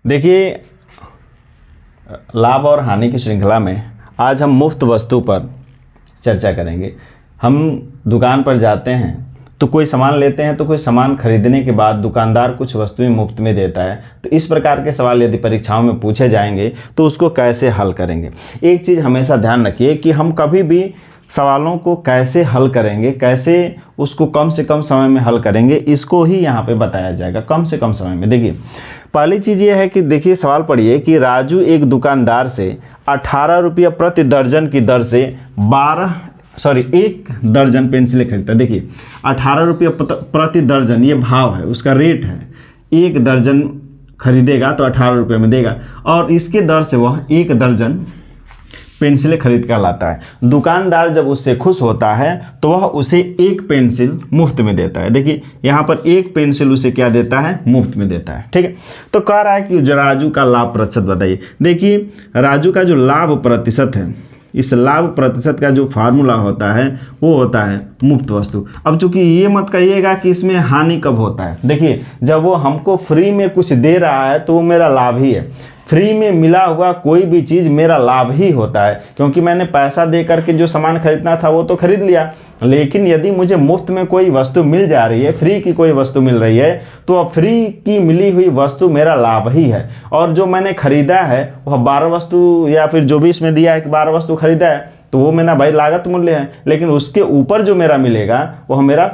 देखिए, लाभ और हानि की श्रृंखला में आज हम मुफ्त वस्तु पर चर्चा करेंगे। हम दुकान पर जाते हैं तो कोई सामान लेते हैं, तो कोई सामान खरीदने के बाद दुकानदार कुछ वस्तुएं मुफ्त में देता है। तो इस प्रकार के सवाल यदि परीक्षाओं में पूछे जाएंगे तो उसको कैसे हल करेंगे। एक चीज़ हमेशा ध्यान रखिए कि हम कभी भी सवालों को कैसे हल करेंगे, कैसे उसको कम से कम समय में हल करेंगे, इसको ही यहाँ पे बताया जाएगा। कम से कम समय में देखिए, पहली चीज़ ये है कि देखिए सवाल पढ़िए कि राजू एक दुकानदार से 18 रुपया प्रति दर्जन की दर से 1 दर्जन पेंसिलें खरीदता है। देखिए 18 रुपया प्रति दर्जन ये भाव है, उसका रेट है। 1 दर्जन खरीदेगा तो 18 रुपये में देगा और इसके दर से वह 1 दर्जन पेंसिलें खरीद कर लाता है। दुकानदार जब उससे खुश होता है तो वह उसे 1 पेंसिल मुफ्त में देता है। देखिए यहाँ पर 1 पेंसिल उसे क्या देता है, मुफ्त में देता है। ठीक है, तो कह रहा है कि राजू का लाभ प्रतिशत बताइए। देखिए राजू का जो लाभ प्रतिशत है, इस लाभ प्रतिशत का जो फार्मूला होता है वो होता है मुफ्त वस्तु। अब चूंकि ये मत कहिएगा कि इसमें हानि कब होता है। देखिए जब वो हमको फ्री में कुछ दे रहा है तो वो मेरा लाभ ही है। फ्री में मिला हुआ कोई भी चीज़ मेरा लाभ ही होता है, क्योंकि मैंने पैसा दे करके जो सामान खरीदना था वो तो खरीद लिया। लेकिन यदि मुझे मुफ्त में कोई वस्तु मिल जा रही है, फ्री की कोई वस्तु मिल रही है, तो अब फ्री की मिली हुई वस्तु मेरा लाभ ही है। और जो मैंने खरीदा है वह 12 वस्तु या फिर जो भी इसमें दिया है कि 12 वस्तु खरीदा है तो वो मेरा भाई लागत मूल्य है, लेकिन उसके ऊपर जो मेरा मिलेगा वह मेरा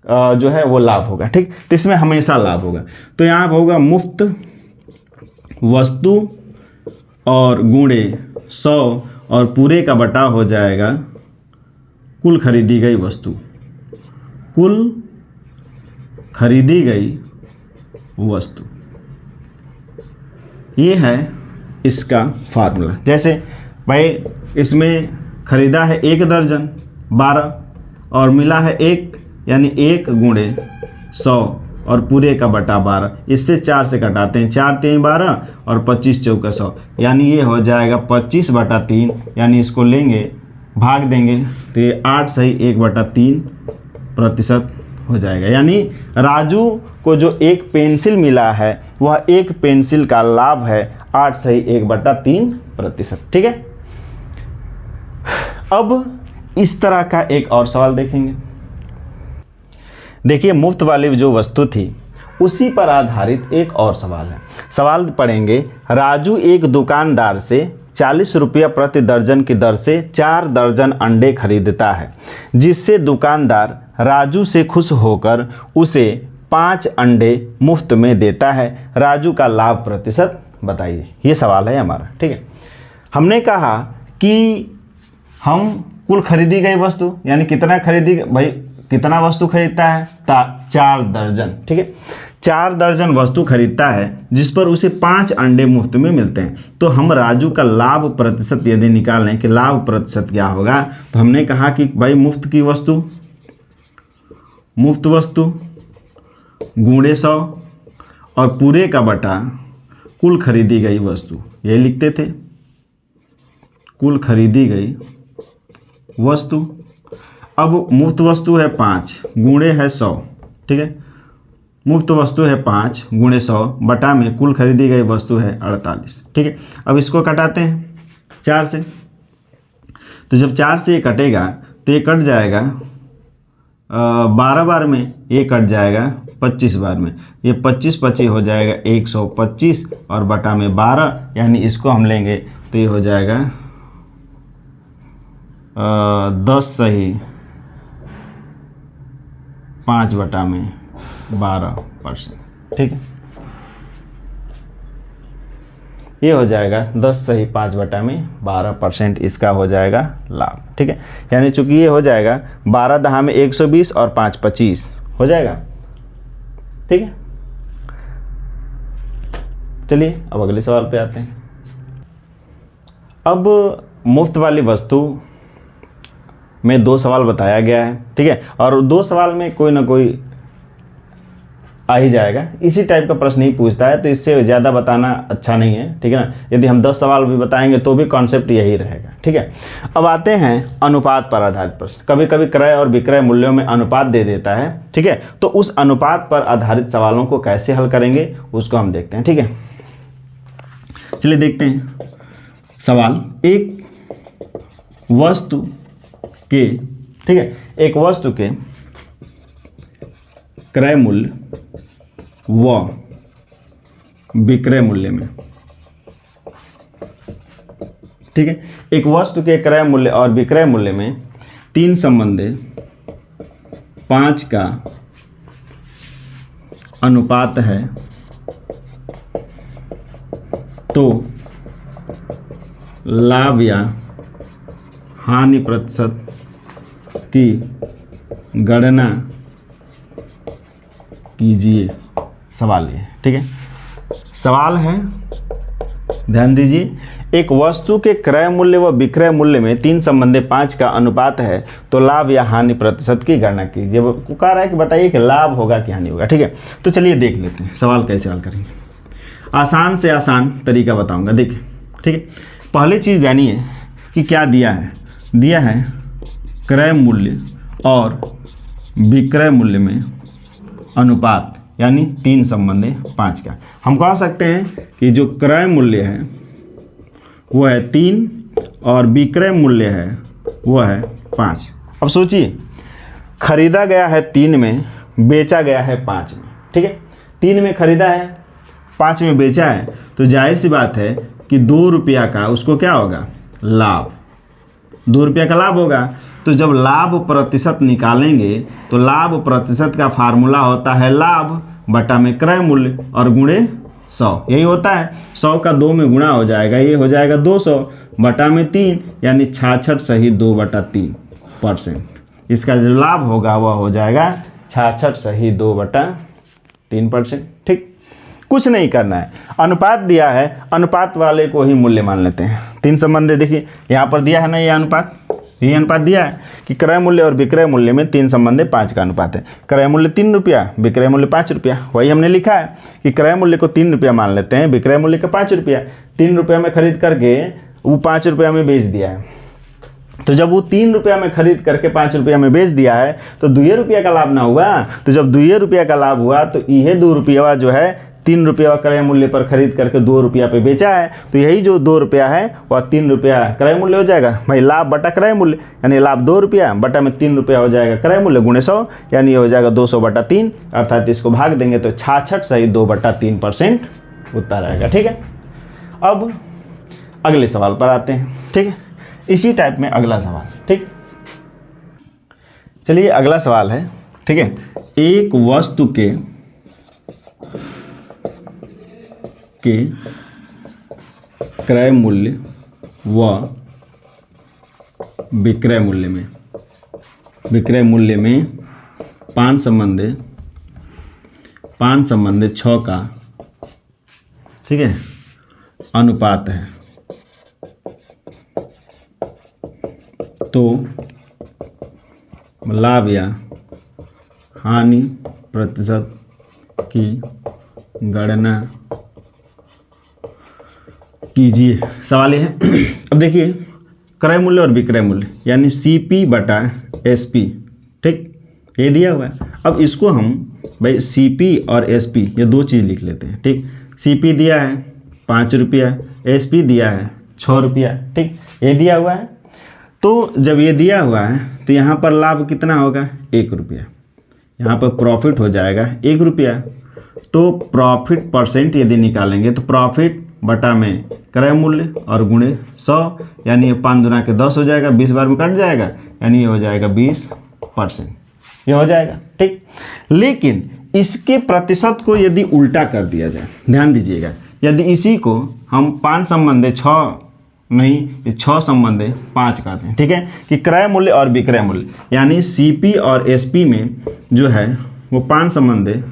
जो है वो लाभ होगा। ठीक, तो इसमें हमेशा लाभ होगा। तो यहाँ होगा मुफ्त वस्तु और गुणे 100 और पूरे का बटा हो जाएगा कुल खरीदी गई वस्तु। कुल खरीदी गई वस्तु, ये है इसका फार्मूला। जैसे भाई इसमें खरीदा है 1 दर्जन 12 और मिला है 1, यानी 1 गुणे 100 और पूरे का बटा 12। इससे 4 से घटाते हैं, 4 3 12 और 25 चौका 100, यानी ये हो जाएगा 25/3। यानी इसको लेंगे भाग देंगे तो ये 8 सही 1/3% हो जाएगा। यानी राजू को जो 1 पेंसिल मिला है वह 1 पेंसिल का लाभ है 8 सही 1/3%। ठीक है, अब इस तरह का एक और सवाल देखेंगे। देखिए मुफ्त वाली जो वस्तु थी उसी पर आधारित एक और सवाल है। सवाल पढ़ेंगे, राजू एक दुकानदार से 40 रुपया प्रति दर्जन की दर से 4 दर्जन अंडे खरीदता है, जिससे दुकानदार राजू से खुश होकर उसे 5 अंडे मुफ्त में देता है। राजू का लाभ प्रतिशत बताइए। ये सवाल है हमारा। ठीक है, हमने कहा कि हम कुल खरीदी गई वस्तु यानी कितना खरीदी, भाई कितना वस्तु खरीदता है, 4 दर्जन। ठीक है, 4 दर्जन वस्तु खरीदता है जिस पर उसे 5 अंडे मुफ्त में मिलते हैं। तो हम राजू का लाभ प्रतिशत यदि निकालें कि लाभ प्रतिशत क्या होगा, तो हमने कहा कि भाई मुफ्त वस्तु गुणे 100 और पूरे का बटा कुल खरीदी गई वस्तु, यही लिखते थे, कुल खरीदी गई वस्तु। अब मुफ्त वस्तु है 5 गुणे है 100। ठीक है, मुफ्त वस्तु है 5 गुणे 100 बटा में कुल खरीदी गई वस्तु है 48। ठीक है, अब इसको कटाते हैं 4 से। तो जब 4 से ये कटेगा तो ये कट जाएगा 12 बार में, ये कट जाएगा 25 बार में। ये 25 हो जाएगा 125 और बटा में 12, यानी इसको हम लेंगे तो ये हो जाएगा 10 सही 5/12%। ठीक है, ये हो जाएगा 10 सही 5/12% इसका हो जाएगा लाभ। ठीक है, यानी चूंकि ये हो जाएगा 12 दहा में 120 और 5 25 हो जाएगा। ठीक है, चलिए अब अगले सवाल पे आते हैं। अब मुफ्त वाली वस्तु में 2 सवाल बताया गया है। ठीक है, और 2 सवाल में कोई ना कोई आ ही जाएगा। इसी टाइप का प्रश्न ही पूछता है, तो इससे ज़्यादा बताना अच्छा नहीं है। ठीक है ना, यदि हम 10 सवाल भी बताएंगे तो भी कॉन्सेप्ट यही रहेगा। ठीक है, अब आते हैं अनुपात पर आधारित प्रश्न। कभी कभी क्रय और विक्रय मूल्यों में अनुपात दे देता है। ठीक है, तो उस अनुपात पर आधारित सवालों को कैसे हल करेंगे उसको हम देखते हैं। ठीक है, चलिए देखते हैं सवाल। एक वस्तु के, ठीक है, एक वस्तु के क्रय मूल्य व विक्रय मूल्य में, ठीक है, एक वस्तु के क्रय मूल्य और विक्रय मूल्य में 3 संबंधे 5 का अनुपात है तो लाभ या हानि प्रतिशत की गणना कीजिए। सवाल ये, ठीक है, सवाल है, ध्यान दीजिए। एक वस्तु के क्रय मूल्य व विक्रय मूल्य में 3 संबंधे 5 का अनुपात है तो लाभ या हानि प्रतिशत की गणना कीजिए। वो कह रहा है कि बताइए कि लाभ होगा कि हानि होगा, ठीक है। तो चलिए देख लेते हैं सवाल कैसे हल करेंगे। आसान से आसान तरीका बताऊंगा, देखिए, ठीक है। पहली चीज़ जानिए कि क्या दिया है। दिया है क्रय मूल्य और विक्रय मूल्य में अनुपात, यानी 3 संबंधे 5 का। हम कह सकते हैं कि जो क्रय मूल्य है वो है 3 और विक्रय मूल्य है वो है 5। अब सोचिए, खरीदा गया है 3 में, बेचा गया है 5 में, ठीक है। 3 में खरीदा है, 5 में बेचा है, तो जाहिर सी बात है कि 2 रुपया का उसको क्या होगा, लाभ। 2 रुपया का लाभ होगा। तो जब लाभ प्रतिशत निकालेंगे तो लाभ प्रतिशत का फार्मूला होता है लाभ बटा में क्रय मूल्य और गुणे 100, यही होता है। 100 का 2 में गुणा हो जाएगा, ये हो जाएगा 200 बटा में 3, यानी 66 सही 2/3%। इसका जो लाभ होगा वह हो जाएगा 66 सही 2/3%, ठीक। कुछ नहीं करना है, अनुपात दिया है, अनुपात वाले को ही मूल्य मान लेते हैं। 3 संबंधे देखिए यहाँ पर दिया है ना, ये अनुपात, ये अनुपात दिया है कि क्रय मूल्य और विक्रय मूल्य में 3 संबंधे 5 का अनुपात है। क्रय मूल्य 3 रुपया, विक्रय मूल्य 5 रुपया। वही हमने लिखा है कि क्रय मूल्य को 3 रुपया मान लेते हैं, विक्रय मूल्य का 5 रुपया। 3 रुपया में खरीद करके वो 5 रुपया में बेच दिया है। तो जब वो 3 रुपया में खरीद करके 5 रुपया में बेच दिया है तो 2 रुपया का लाभ ना हुआ। तो जब 2 रुपया का लाभ हुआ तो यह 2 रुपया जो है 3 रुपया क्रय मूल्य पर खरीद करके 2 रुपया पे बेचा है, तो यही जो 2 रुपया है वह 3 रुपया क्रय मूल्य हो जाएगा। भाई लाभ बटा क्रय मूल्य, यानी लाभ 2 रुपया बटा में 3 रुपया हो जाएगा क्रय मूल्य गुणे 100, यानी हो जाएगा 200/3, अर्थात इसको भाग देंगे तो 66 सही 2/3% उत्तर आएगा, ठीक है। अब अगले सवाल पर आते हैं, ठीक है। इसी टाइप में अगला सवाल, ठीक। चलिए अगला सवाल है, ठीक है। एक वस्तु के क्रय मूल्य व विक्रय मूल्य में 5 संबंधे 6 का, ठीक है, अनुपात है तो लाभ या हानि प्रतिशत की गणना कीजिए। सवाल ये है, अब देखिए क्रय मूल्य और विक्रय मूल्य यानी CP बटा SP, ठीक, ये दिया हुआ है। अब इसको हम भाई CP और SP ये 2 चीज़ लिख लेते हैं, ठीक। CP दिया है 5 रुपया, SP दिया है 6 रुपया, ठीक, ये दिया हुआ है। तो जब ये दिया हुआ है तो यहाँ पर लाभ कितना होगा, 1 रुपया। यहाँ पर प्रॉफिट हो जाएगा 1 रुपया। तो प्रॉफिट परसेंट यदि निकालेंगे तो प्रॉफिट बटा में क्रय मूल्य और गुणे 100, यानी 5 दूना के 10 हो जाएगा, 20 बार में कट जाएगा, यानी ये हो जाएगा 20%, ये हो जाएगा, ठीक। लेकिन इसके प्रतिशत को यदि उल्टा कर दिया जाए, ध्यान दीजिएगा, यदि इसी को हम 5 संबंधे 6 नहीं 6 संबंधे 5 करते हैं, ठीक है, कि क्रय मूल्य और विक्रय मूल्य यानी CP और SP में जो है वो 5 संबंधे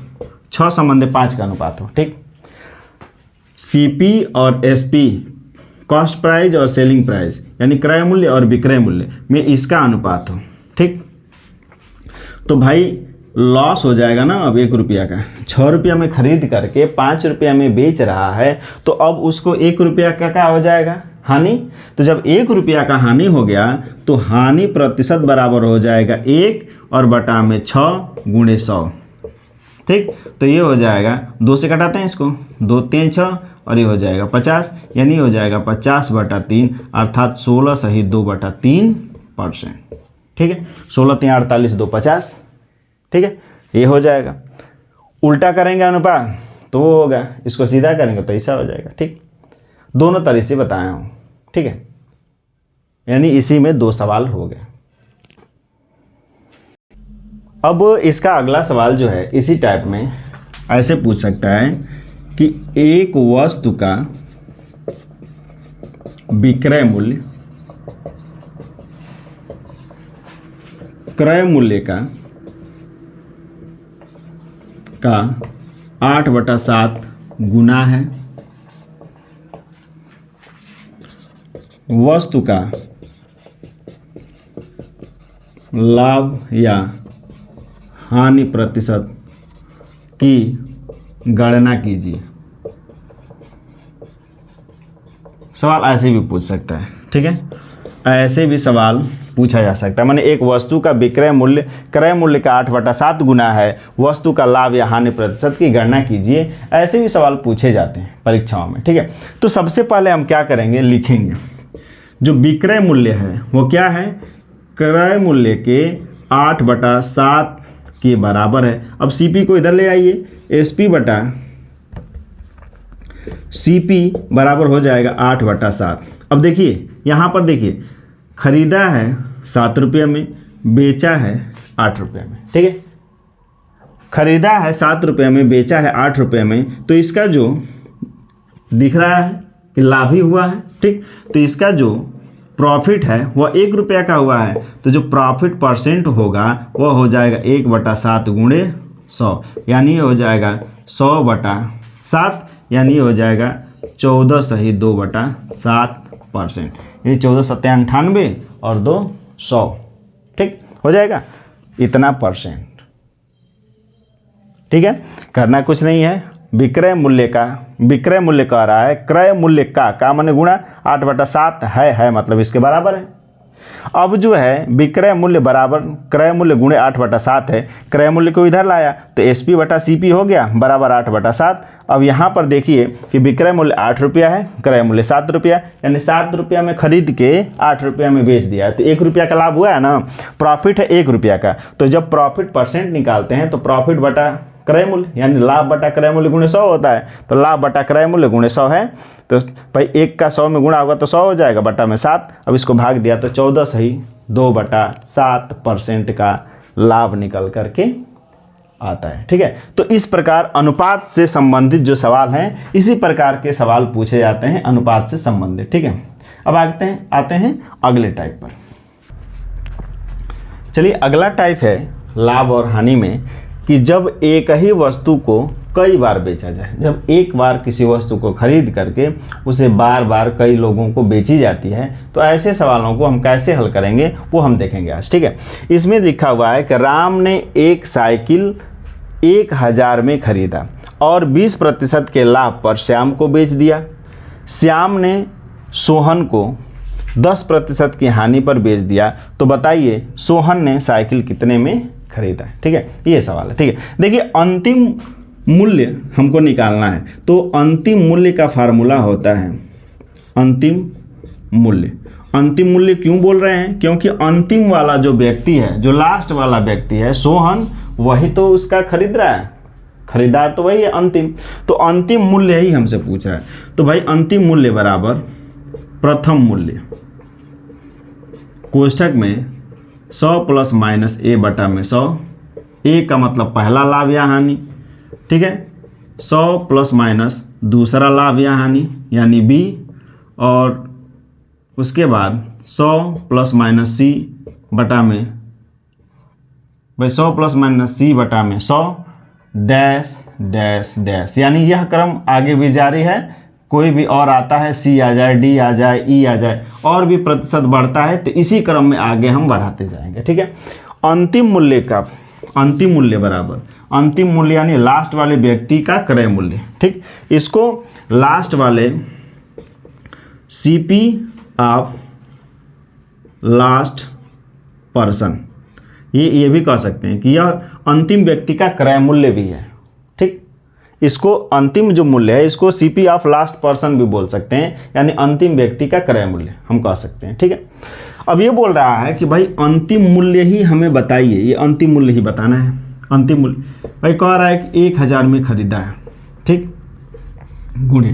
6 संबंधे 5 का अनुपात हो, ठीक। CP और SP कॉस्ट प्राइस और सेलिंग प्राइस यानी क्रय मूल्य और विक्रय मूल्य में इसका अनुपात हो, ठीक। तो भाई लॉस हो जाएगा ना अब 1 रुपया का। 6 रुपया में खरीद करके 5 रुपया में बेच रहा है, तो अब उसको 1 रुपया का क्या हो जाएगा, हानि। तो जब 1 रुपया का हानि हो गया तो हानि प्रतिशत बराबर हो जाएगा 1 और बटा में 6 गुणे 100, ठीक। तो ये हो जाएगा, 2 से घटाते हैं इसको, 2 3 6 और ये हो जाएगा 50, यानी हो जाएगा 50/3 अर्थात 16 सही 2/3%। ठीक है, 16 3 48 2 50। ठीक है, ये हो जाएगा। उल्टा करेंगे अनुपात तो वो होगा, इसको सीधा करेंगे तो ऐसा हो जाएगा। ठीक, दोनों तरह से बताया हूँ। ठीक है, यानी इसी में 2 सवाल हो गए। अब इसका अगला सवाल जो है इसी टाइप में ऐसे पूछ सकता है कि एक वस्तु का विक्रय मूल्य क्रय मूल्य का 8/7 गुना है, वस्तु का लाभ या हानि प्रतिशत की गणना कीजिए। सवाल ऐसे भी पूछ सकता है। ठीक है, ऐसे भी सवाल पूछा जा सकता है। माने एक वस्तु का विक्रय मूल्य क्रय मूल्य का 8/7 गुना है, वस्तु का लाभ या हानि प्रतिशत की गणना कीजिए। ऐसे भी सवाल पूछे जाते हैं परीक्षाओं में। ठीक है, तो सबसे पहले हम क्या करेंगे, लिखेंगे जो विक्रय मूल्य है वो क्या है, क्रय मूल्य के 8/7 के बराबर है। अब सीपी को इधर ले आइए, एसपी बराबर हो जाएगा 8/7। अब देखिए यहाँ पर देखिए, खरीदा है 7 रुपये में, बेचा है 8 रुपये में। ठीक है, खरीदा है 7 रुपये में, बेचा है 8 रुपये में, तो इसका जो दिख रहा है कि लाभ ही हुआ है। ठीक, तो इसका जो प्रॉफिट है वह 1 रुपया का हुआ है, तो जो प्रॉफिट परसेंट होगा वह हो जाएगा 1/7 गुणे 100, यानी हो जाएगा 100/7, यानी हो जाएगा 14 सही 2/7%, यानी 14 7 98 और 2 100। ठीक हो जाएगा इतना %। ठीक है, करना कुछ नहीं है, विक्रय मूल्य का आ रहा है, क्रय मूल्य का माने गुणा 8/7 है मतलब इसके बराबर है। अब जो है विक्रय मूल्य बराबर क्रय मूल्य गुणे 8/7 है, क्रय मूल्य को इधर लाया तो SP/CP हो गया बराबर 8/7। अब यहाँ पर देखिए कि विक्रय मूल्य 8 रुपया है, क्रय मूल्य 7 रुपया, यानी 7 रुपया में खरीद के 8 रुपया में बेच दिया, तो 1 रुपया का लाभ हुआ है ना, प्रॉफिट है 1 रुपया का। तो जब प्रॉफिट परसेंट निकालते हैं तो प्रॉफिट बटा क्रय मूल्य यानी लाभ बटा क्रय मूल्य गुणे 100 होता है, तो लाभ बटा क्रय मूल्य गुणे 100 है, तो भाई 1 का 100 में गुणा होगा तो 100 हो जाएगा, बटा में 7। अब इसको भाग दिया तो 14 सही 2/7% का लाभ निकल करके आता है। ठीक है, तो इस प्रकार अनुपात से संबंधित जो सवाल हैं इसी प्रकार के सवाल पूछे जाते हैं अनुपात से संबंधित। ठीक है, अब आते हैं अगले टाइप पर। चलिए, अगला टाइप है लाभ और हानि में कि जब एक ही वस्तु को कई बार बेचा जाए, जब एक बार किसी वस्तु को खरीद करके उसे बार बार कई लोगों को बेची जाती है, तो ऐसे सवालों को हम कैसे हल करेंगे वो हम देखेंगे आज। ठीक है, इसमें लिखा हुआ है कि राम ने एक साइकिल 1000 में खरीदा और 20% के लाभ पर श्याम को बेच दिया। श्याम ने सोहन को 10% की हानि पर बेच दिया, तो बताइए सोहन ने साइकिल कितने में खरीदा। ठीक है, ये सवाल है। ठीक है, देखिए अंतिम मूल्य हमको निकालना है, तो अंतिम मूल्य का फार्मूला होता है अंतिम मूल्य। अंतिम मूल्य क्यों बोल रहे हैं, क्योंकि अंतिम वाला जो व्यक्ति है, जो लास्ट वाला व्यक्ति है सोहन, वही तो उसका खरीद रहा है, खरीदार तो वही है अंतिम, तो अंतिम मूल्य ही हमसे पूछ रहा है। तो भाई अंतिम मूल्य बराबर प्रथम मूल्य कोष्ठक में 100 प्लस माइनस A बटा में 100, A का मतलब पहला लाभ या हानि। ठीक है, 100 प्लस माइनस दूसरा लाभ या हानि यानी B, और उसके बाद 100 प्लस माइनस C बटा में, भाई 100 प्लस माइनस C बटा में 100 डैश डैश डैश, यानी यह क्रम आगे भी जारी है, कोई भी और आता है C आ जाए, D आ जाए, E आ जाए, और भी प्रतिशत बढ़ता है, तो इसी क्रम में आगे हम बढ़ाते जाएंगे। ठीक है, अंतिम मूल्य बराबर अंतिम मूल्य यानी लास्ट वाले व्यक्ति का क्रय मूल्य। ठीक, इसको लास्ट वाले CP ऑफ लास्ट पर्सन, ये भी कह सकते हैं कि यह अंतिम व्यक्ति का क्रय मूल्य भी है। ठीक, इसको अंतिम जो मूल्य है इसको सीपी ऑफ लास्ट पर्सन भी बोल सकते हैं, यानी अंतिम व्यक्ति का क्रय मूल्य हम कह सकते हैं। ठीक है, अब ये बोल रहा है कि भाई अंतिम मूल्य ही हमें बताइए, ये अंतिम मूल्य ही बताना है। अंतिम मूल्य भाई कह रहा है कि 1000 में खरीदा है, ठीक, गुणे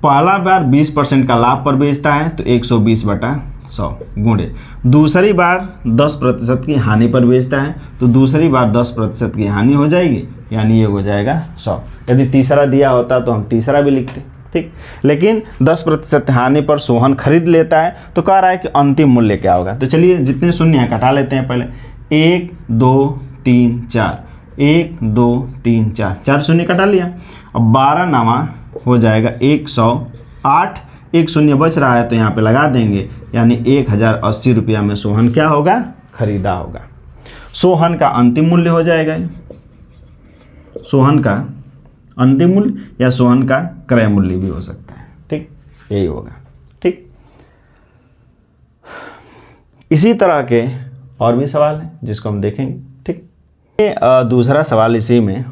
पहला बार 20% का लाभ पर बेचता है तो 120/100 गुणे दूसरी बार 10% की हानि पर बेचता है तो दूसरी बार 10% की हानि हो जाएगी, यानी ये हो जाएगा 100। यदि तीसरा दिया होता तो हम तीसरा भी लिखते, ठीक, लेकिन 10% हानि पर सोहन खरीद लेता है तो कह रहा है कि अंतिम मूल्य क्या होगा। तो चलिए जितने शून्य हैं कटा लेते हैं पहले, 1 2 3 4, 1 2 3 4, 4 शून्य कटा लिया। अब 12 नवा हो जाएगा 108, एक शून्य बच रहा है तो यहाँ पे लगा देंगे, यानी 1080 रुपया में सोहन क्या होगा, खरीदा होगा। सोहन का अंतिम मूल्य हो जाएगा, सोहन का अंतिम मूल्य या सोहन का क्रय मूल्य भी हो सकता है, ठीक, यही होगा। ठीक, इसी तरह के और भी सवाल हैं जिसको हम देखेंगे। ठीक, ये दूसरा सवाल इसी में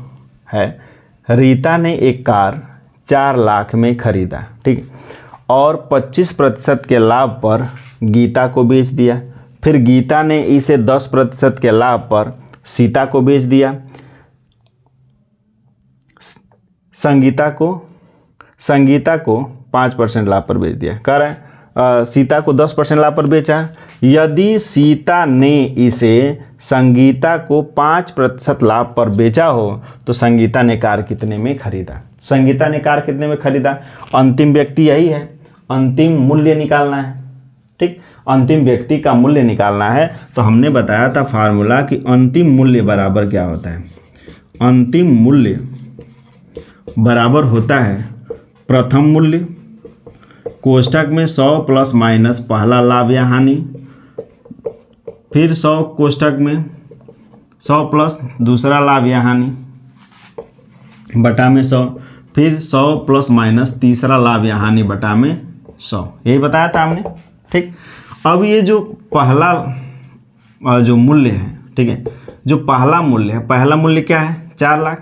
है, रीता ने एक कार 4 लाख में खरीदा, ठीक, और 25% के लाभ पर गीता को बेच दिया। फिर गीता ने इसे 10% के लाभ पर सीता को बेच दिया। संगीता को 5% लाभ पर बेच दिया। कह रहा है सीता को 10% लाभ पर बेचा। यदि सीता ने इसे संगीता को 5% लाभ पर बेचा हो तो संगीता ने कार कितने में खरीदा। संगीता ने कार कितने में खरीदा, अंतिम व्यक्ति यही है, अंतिम मूल्य निकालना है। ठीक, अंतिम व्यक्ति का मूल्य निकालना है तो हमने बताया था फार्मूला कि अंतिम मूल्य बराबर क्या होता है, अंतिम मूल्य बराबर होता है प्रथम मूल्य कोष्ठक में 100 प्लस माइनस पहला लाभ या हानि, फिर 100 कोष्ठक में 100 प्लस दूसरा लाभ या हानि बटा में 100, फिर 100 प्लस माइनस तीसरा लाभ या हानि बटा में 100, यही बताया था हमने। ठीक, अब ये जो पहला जो मूल्य है, ठीक है, जो पहला मूल्य है, पहला मूल्य क्या है 4 लाख,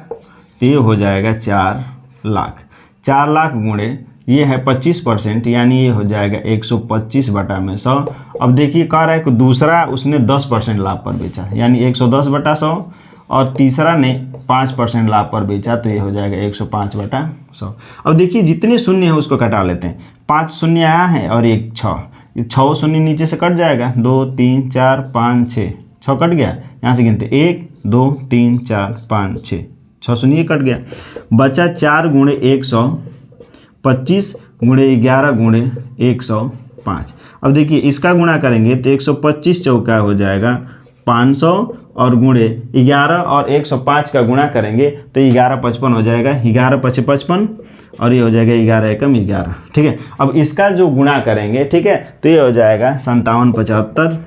तो ये हो जाएगा 4 लाख। 4 लाख गुणे ये है 25%, यानी ये हो जाएगा 125 बटा में 100। अब देखिए कह रहा है कि दूसरा उसने 10% लाभ पर बेचा, यानी 110 बटा 100, और तीसरा ने 5% लाभ पर बेचा तो ये हो जाएगा 105 बटा 100। अब देखिए जितने शून्य है उसको कटा लेते हैं, 5 शून्य यहाँ है और एक 6 शून्य नीचे से कट जाएगा, 2 3 4 5 6 कट गया, यहाँ से गिनते 1 2 3 4 5 6 शून्य कट गया, बचा 4 गुणे 125 गुणे 11 गुणे 105। अब देखिए इसका गुणा करेंगे तो 125 चौका हो जाएगा 500, और गुणे 11 और 105 का गुणा करेंगे तो 11 55 हो जाएगा, 11 5 55, और ये हो जाएगा 11 एकम 11। ठीक है, अब इसका जो गुणा करेंगे, ठीक है, तो ये हो जाएगा 57 75,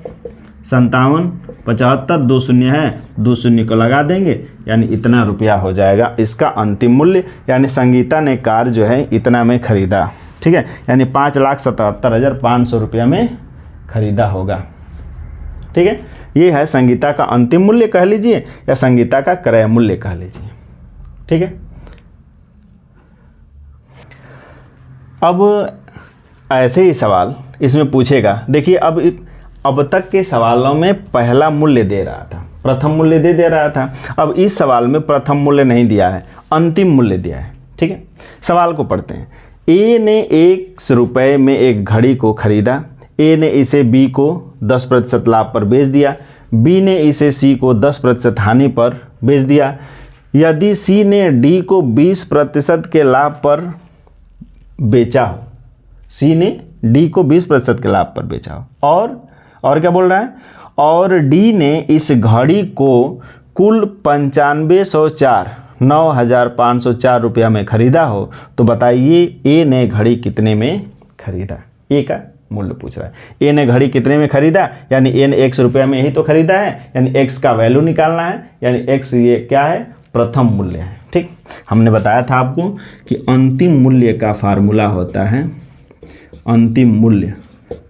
57 75, 2 शून्य है, 2 शून्य को लगा देंगे, यानी इतना रुपया हो जाएगा इसका अंतिम मूल्य, यानी संगीता ने कार जो है इतना में खरीदा। ठीक है, यानी 5,77,500 रुपया में खरीदा होगा। ठीक है, ये है संगीता का अंतिम मूल्य कह लीजिए या संगीता का क्रय मूल्य कह लीजिए। ठीक है, अब ऐसे ही सवाल इसमें पूछेगा। देखिए अब तक के सवालों में पहला मूल्य दे रहा था, प्रथम मूल्य दे रहा था। अब इस सवाल में प्रथम मूल्य नहीं दिया है, अंतिम मूल्य दिया है। ठीक है, सवाल को पढ़ते हैं। ए ने 1 रुपये में एक घड़ी को खरीदा। ए ने इसे बी को 10% लाभ पर बेच दिया। बी ने इसे सी को 10% हानि पर बेच दिया। यदि सी ने डी को 20% के लाभ पर बेचा हो, सी ने डी को 20% के लाभ पर बेचा हो, और क्या बोल रहा है, और डी ने इस घड़ी को कुल 9,504 रुपया में खरीदा हो, तो बताइए ए ने घड़ी कितने में खरीदा। ए का मूल्य पूछ रहा है, ए ने घड़ी कितने में खरीदा, यानी ए ने 100 रुपया में ही तो खरीदा है, यानी एक्स का वैल्यू निकालना है, यानी एक्स ये क्या है, प्रथम मूल्य है। ठीक, हमने बताया था आपको कि अंतिम मूल्य का फार्मूला होता है अंतिम मूल्य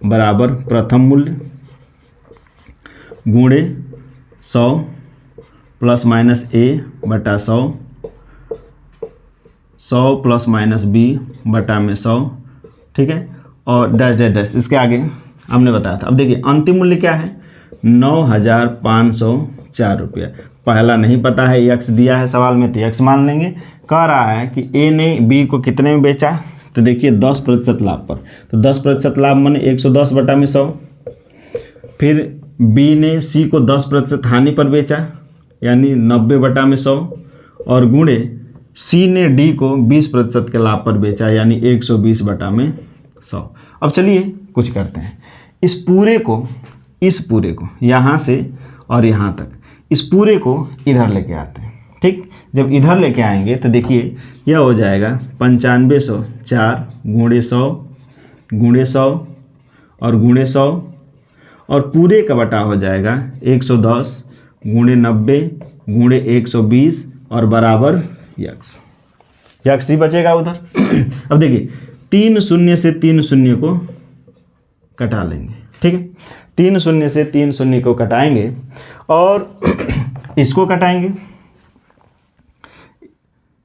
बराबर प्रथम मूल्य गुणे 100 प्लस माइनस ए बटा 100 100 प्लस माइनस बी बटा में 100, ठीक है, और डैश डैश डैश इसके आगे हमने बताया था। अब देखिए अंतिम मूल्य क्या है, 9,504 रुपया। पहला नहीं पता है, एक्स दिया है सवाल में तो एक्स मान लेंगे। कह रहा है कि ए ने बी को कितने में बेचा, तो देखिए 10% लाभ पर, तो 10% लाभ माने 110 बटा में 100। फिर बी ने सी को 10% हानि पर बेचा यानी 90 बटा में 100, और गुणे सी ने डी को 20% के लाभ पर बेचा यानी 120 बटा में 100। अब चलिए कुछ करते हैं, इस पूरे को यहाँ से और यहाँ तक, इस पूरे को इधर लेके आते हैं। ठीक, जब इधर लेके आएंगे तो देखिए यह हो जाएगा 9504 गुणे 100 गुणे 100 और गुणे 100, और पूरे का बटा हो जाएगा 110 गुणे 90 गुणे 120 और बराबर यक्स ही बचेगा उधर। अब देखिए 3 शून्य से 3 शून्य को कटा लेंगे, ठीक है, 3 शून्य से 3 शून्य को कटाएंगे और इसको कटाएंगे,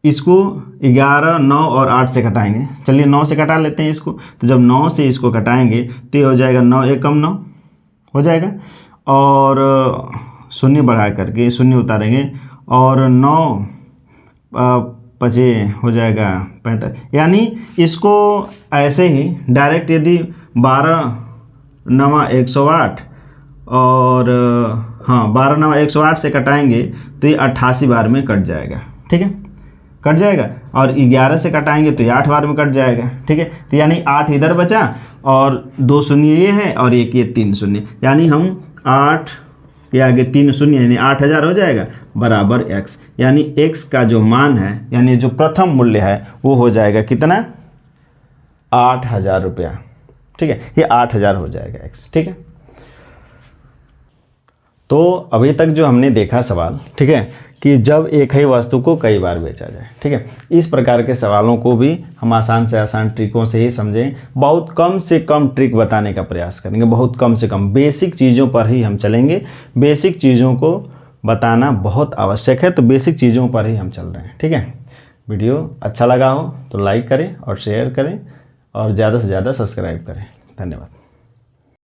इसको 11, 9 और 8 से कटाएंगे। चलिए 9 से कटा लेते हैं इसको, तो जब 9 से इसको कटाएंगे तो ये हो जाएगा 9 एकम 9 हो जाएगा, और शून्य बढ़ा करके शून्य उतारेंगे और 9 पचे हो जाएगा 45, यानी इसको ऐसे ही डायरेक्ट यदि 12 9 108 और हाँ 12 9 108 से कटाएंगे तो ये 88 बार में कट जाएगा, ठीक है, कट जाएगा, और 11 से कटाएंगे तो ये 8 बार में कट जाएगा, ठीक है, तो यानी 8 इधर बचा और 2 शून्य ये है और एक ये 3 शून्य, यानी हम 8 के आगे 3 शून्य यानी 8000 हो जाएगा बराबर x, यानी x का जो मान है यानी जो प्रथम मूल्य है वो हो जाएगा कितना, 8000 रुपया, ठीक है, ये 8000 हो जाएगा x, ठीक है। तो अभी तक जो हमने देखा सवाल, ठीक है, कि जब एक ही वस्तु को कई बार बेचा जाए, ठीक है, इस प्रकार के सवालों को भी हम आसान से आसान ट्रिकों से ही समझें। बहुत कम से कम ट्रिक बताने का प्रयास करेंगे, बहुत कम से कम बेसिक चीज़ों पर ही हम चलेंगे। बेसिक चीज़ों को बताना बहुत आवश्यक है, तो बेसिक चीज़ों पर ही हम चल रहे हैं, ठीक है। वीडियो अच्छा लगा हो तो लाइक करें और शेयर करें और ज़्यादा से ज़्यादा सब्सक्राइब करें। धन्यवाद।